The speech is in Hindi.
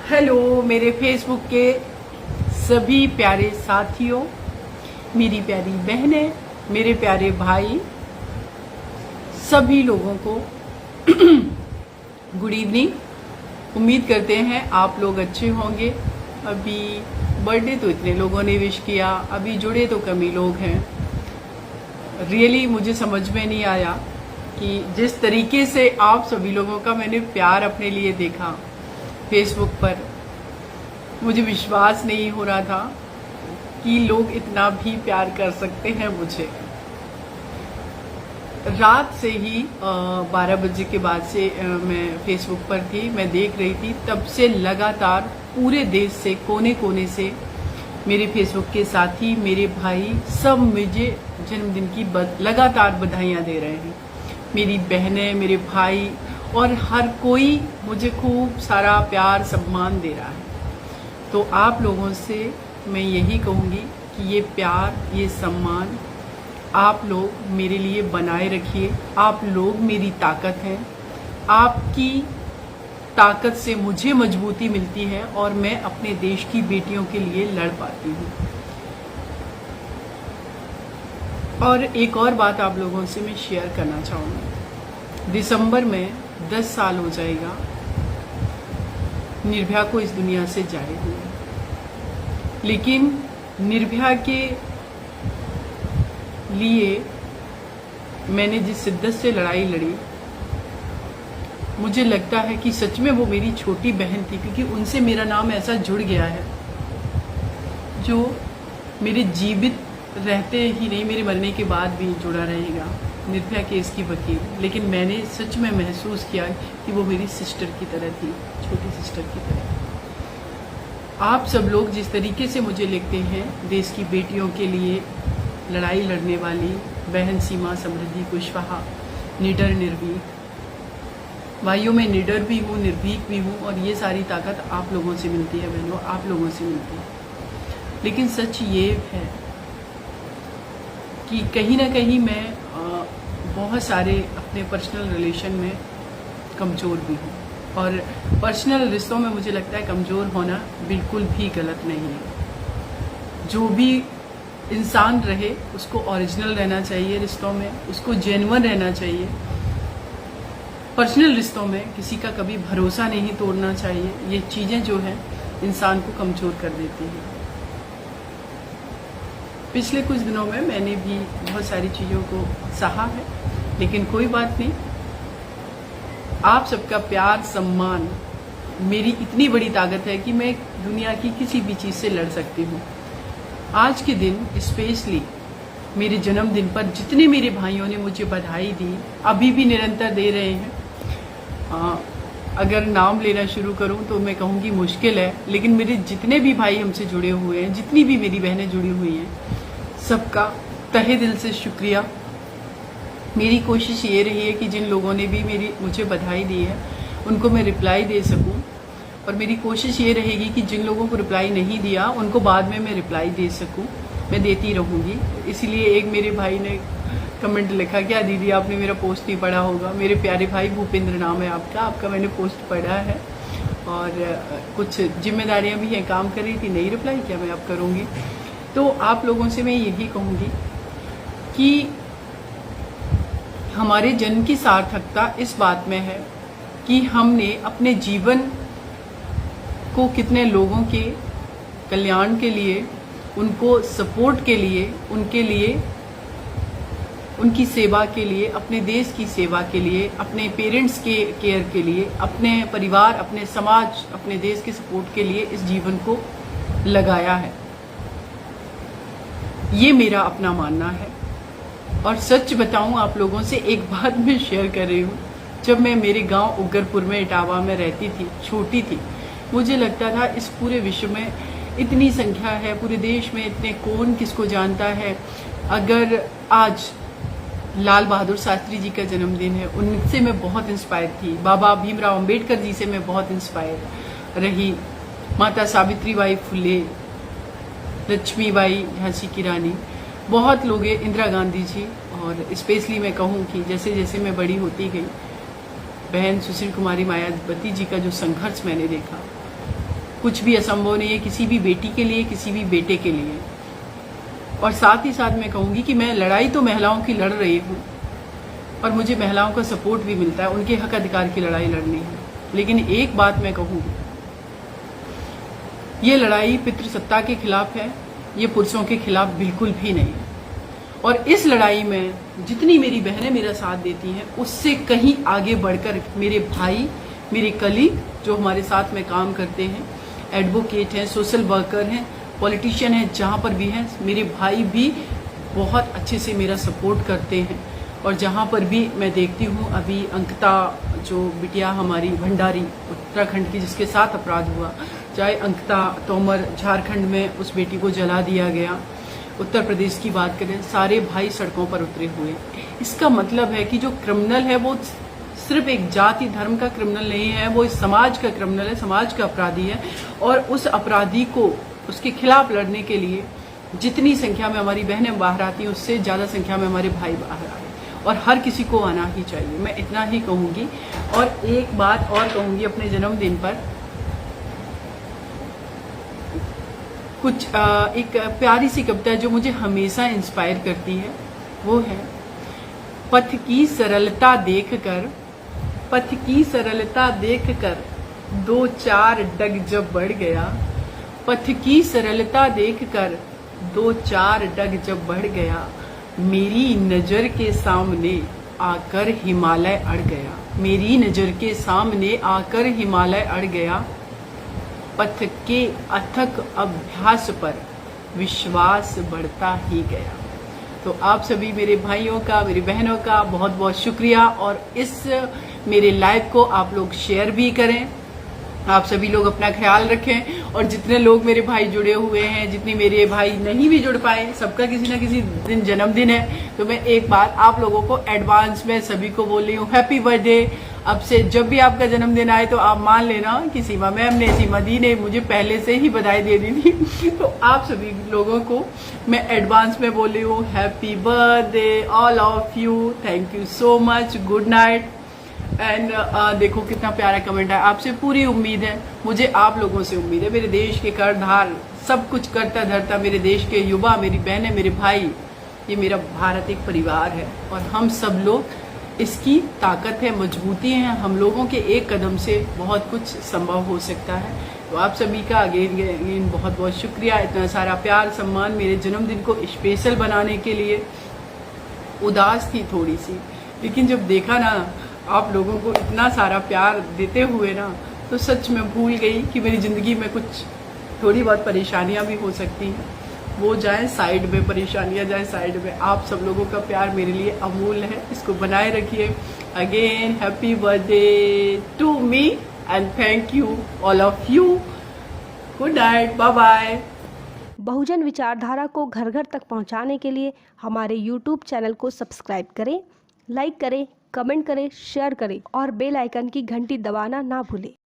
हेलो मेरे फेसबुक के सभी प्यारे साथियों, मेरी प्यारी बहनें, मेरे प्यारे भाई, सभी लोगों को गुड इवनिंग। उम्मीद करते हैं आप लोग अच्छे होंगे। अभी बर्थडे तो इतने लोगों ने विश किया, अभी जुड़े तो कम ही लोग हैं। रियली मुझे समझ में नहीं आया कि जिस तरीके से आप सभी लोगों का मैंने प्यार अपने लिए देखा फेसबुक पर, मुझे विश्वास नहीं हो रहा था कि लोग इतना भी प्यार कर सकते हैं मुझे। रात से ही 12 बजे के बाद से मैं फेसबुक पर थी, मैं देख रही थी। तब से लगातार पूरे देश से, कोने कोने से मेरे फेसबुक के साथी, मेरे भाई सब मुझे जन्मदिन की लगातार बधाइयाँ दे रहे हैं। मेरी बहनें, मेरे भाई और हर कोई मुझे खूब सारा प्यार सम्मान दे रहा है। तो आप लोगों से मैं यही कहूँगी कि ये प्यार, ये सम्मान आप लोग मेरे लिए बनाए रखिए। आप लोग मेरी ताकत हैं। आपकी ताकत से मुझे मजबूती मिलती है और मैं अपने देश की बेटियों के लिए लड़ पाती हूँ। और एक और बात आप लोगों से मैं शेयर करना चाहूँगी। दिसंबर में 10 साल हो जाएगा निर्भया को इस दुनिया से जाए हुए। लेकिन निर्भया के लिए मैंने जिस शिद्दत से लड़ाई लड़ी, मुझे लगता है कि सच में वो मेरी छोटी बहन थी, क्योंकि उनसे मेरा नाम ऐसा जुड़ गया है जो मेरे जीवित रहते ही नहीं, मेरे मरने के बाद भी जुड़ा रहेगा। निर्भया केस की वकील, लेकिन मैंने सच में महसूस किया कि वो मेरी सिस्टर की तरह थी, छोटी सिस्टर की तरह। आप सब लोग जिस तरीके से मुझे लिखते हैं, देश की बेटियों के लिए लड़ाई लड़ने वाली बहन सीमा, समृद्धि, कुशवाहा, निडर, निर्भीक। भाइयों, मैं निडर भी हूँ, निर्भीक भी हूँ, और ये सारी ताकत आप लोगों से मिलती है बहनों, आप लोगों से मिलती है। लेकिन सच ये है कि कहीं ना कहीं मैं बहुत सारे अपने पर्सनल रिलेशन में कमज़ोर भी हूँ, और पर्सनल रिश्तों में मुझे लगता है कमज़ोर होना बिल्कुल भी गलत नहीं है। जो भी इंसान रहे उसको ओरिजिनल रहना चाहिए रिश्तों में, उसको जेन्युइन रहना चाहिए। पर्सनल रिश्तों में किसी का कभी भरोसा नहीं तोड़ना चाहिए। ये चीज़ें जो हैं इंसान को कमज़ोर कर देती हैं। पिछले कुछ दिनों में मैंने भी बहुत सारी चीज़ों को सहा है, लेकिन कोई बात नहीं। आप सबका प्यार, सम्मान मेरी इतनी बड़ी ताकत है कि मैं दुनिया की किसी भी चीज़ से लड़ सकती हूँ। आज के दिन स्पेशली मेरे जन्मदिन पर जितने मेरे भाइयों ने मुझे बधाई दी, अभी भी निरंतर दे रहे हैं। अगर नाम लेना शुरू करूं तो मैं कहूँगी मुश्किल है, लेकिन मेरे जितने भी भाई हमसे जुड़े हुए हैं, जितनी भी मेरी बहनें जुड़ी हुई हैं, सबका तहे दिल से शुक्रिया। मेरी कोशिश ये रही है कि जिन लोगों ने भी मुझे बधाई दी है उनको मैं रिप्लाई दे सकूं, और मेरी कोशिश ये रहेगी कि जिन लोगों को रिप्लाई नहीं दिया उनको बाद में मैं रिप्लाई दे सकूं। मैं देती रहूँगी। इसीलिए एक मेरे भाई ने कमेंट लिखा, क्या दीदी आपने मेरा पोस्ट नहीं पढ़ा होगा। मेरे प्यारे भाई, भूपेंद्र नाम है आपका मैंने पोस्ट पढ़ा है, और कुछ जिम्मेदारियां भी हैं, काम कर रही थी, नहीं रिप्लाई किया, मैं अब करूँगी। तो आप लोगों से मैं यही कहूँगी कि हमारे जन्म की सार्थकता इस बात में है कि हमने अपने जीवन को कितने लोगों के कल्याण के लिए, उनको सपोर्ट के लिए, उनके लिए, उनकी सेवा के लिए, अपने देश की सेवा के लिए, अपने पेरेंट्स के केयर के लिए, अपने परिवार, अपने समाज, अपने देश के सपोर्ट के लिए इस जीवन को लगाया है। ये मेरा अपना मानना है। और सच बताऊं आप लोगों से, एक बात मैं शेयर कर रही हूँ। जब मैं मेरे गांव उगरपुर में, इटावा में रहती थी, छोटी थी, मुझे लगता था इस पूरे विश्व में इतनी संख्या है, पूरे देश में इतने, कौन किसको जानता है। अगर आज लाल बहादुर शास्त्री जी का जन्मदिन है, उनसे मैं बहुत इंस्पायर थी। बाबा भीमराव अंबेडकर जी से मैं बहुत इंस्पायर रही। माता सावित्रीबाई फुले, लक्ष्मीबाई झांसी की रानी, बहुत लोग हैं, इंदिरा गांधी जी। और स्पेशली मैं कहूँ कि जैसे जैसे मैं बड़ी होती गई, बहन सुशील कुमारी मायावती जी का जो संघर्ष मैंने देखा, कुछ भी असंभव नहीं है किसी भी बेटी के लिए, किसी भी बेटे के लिए। और साथ ही साथ मैं कहूंगी कि मैं लड़ाई तो महिलाओं की लड़ रही हूँ और मुझे महिलाओं का सपोर्ट भी मिलता है, उनके हक अधिकार की लड़ाई लड़नी है। लेकिन एक बात मैं कहूंगी, ये लड़ाई पितृसत्ता के खिलाफ है, ये पुरुषों के खिलाफ बिल्कुल भी नहीं है। और इस लड़ाई में जितनी मेरी बहनें मेरा साथ देती हैं, उससे कहीं आगे बढ़कर मेरे भाई, मेरे कलीग जो हमारे साथ में काम करते हैं, एडवोकेट हैं, सोशल वर्कर हैं, पॉलिटिशियन हैं, जहाँ पर भी हैं, मेरे भाई भी बहुत अच्छे से मेरा सपोर्ट करते हैं। और जहाँ पर भी मैं देखती हूँ, अभी अंकिता जो बिटिया हमारी भंडारी उत्तराखंड की जिसके साथ अपराध हुआ, चाहे अंकिता तोमर झारखंड में उस बेटी को जला दिया गया, उत्तर प्रदेश की बात करें, सारे भाई सड़कों पर उतरे हुए। इसका मतलब है कि जो क्रिमिनल है वो सिर्फ एक जाति धर्म का क्रिमिनल नहीं है, वो इस समाज का क्रिमिनल है, समाज का अपराधी है। और उस अपराधी को, उसके खिलाफ लड़ने के लिए जितनी संख्या में हमारी बहनें बाहर आती हैं, उससे ज्यादा संख्या में हमारे भाई बाहर आए, और हर किसी को आना ही चाहिए। मैं इतना ही कहूंगी। और एक बात और कहूंगी, अपने जन्मदिन पर कुछ एक प्यारी सी कविता जो मुझे हमेशा इंस्पायर करती है, वो है, पथ की सरलता देखकर, पथ की सरलता देखकर 2-4 डग जब बढ़ गया, पथ की सरलता देखकर 2-4 डग जब बढ़ गया, मेरी नजर के सामने आकर हिमालय अड़ गया, मेरी नजर के सामने आकर हिमालय अड़ गया, पथ के अथक अभ्यास पर विश्वास बढ़ता ही गया। तो आप सभी मेरे भाइयों का, मेरी बहनों का बहुत बहुत शुक्रिया। और इस मेरे लाइव को आप लोग शेयर भी करें। आप सभी लोग अपना ख्याल रखें। और जितने लोग मेरे भाई जुड़े हुए हैं, जितने मेरे भाई नहीं भी जुड़ पाए, सबका किसी ना किसी दिन जन्मदिन है। तो मैं एक बात आप लोगों को एडवांस में सभी को बोल रही हूँ, हैप्पी बर्थडे। अब से जब भी आपका जन्मदिन आए तो आप मान लेना कि सीमा मैम ने, सीमा दी ने मुझे पहले से ही बधाई दे दी थी। तो आप सभी लोगों को मैं एडवांस में बोल रही हूँ, happy birthday all of you, thank you so much, good night. And देखो कितना प्यारा कमेंट है। आपसे पूरी उम्मीद है, मुझे आप लोगों से उम्मीद है, मेरे देश के करधार, सब कुछ करता धरता मेरे देश के युवा, मेरी बहनें, मेरे भाई, ये मेरा भारत एक परिवार है और हम सब लोग, इसकी ताकत है, मजबूती है। हम लोगों के एक कदम से बहुत कुछ संभव हो सकता है। तो आप सभी का अगेन बहुत बहुत शुक्रिया, इतना सारा प्यार सम्मान मेरे जन्मदिन को स्पेशल बनाने के लिए। उदास थी थोड़ी सी, लेकिन जब देखा ना आप लोगों को इतना सारा प्यार देते हुए ना, तो सच में भूल गई कि मेरी ज़िंदगी में कुछ थोड़ी बहुत परेशानियां भी हो सकती हैं। वो जाए साइड में, परेशानियां जाए साइड में। आप सब लोगों का प्यार मेरे लिए अमूल्य है, इसको बनाए रखिए। Again happy birthday to me and thank you all of you. Good night, bye bye. बहुजन विचारधारा को घर घर तक पहुंचाने के लिए हमारे YouTube चैनल को सब्सक्राइब करें, लाइक करें, कमेंट करें, शेयर करें और बेल आइकन की घंटी दबाना ना भूलें।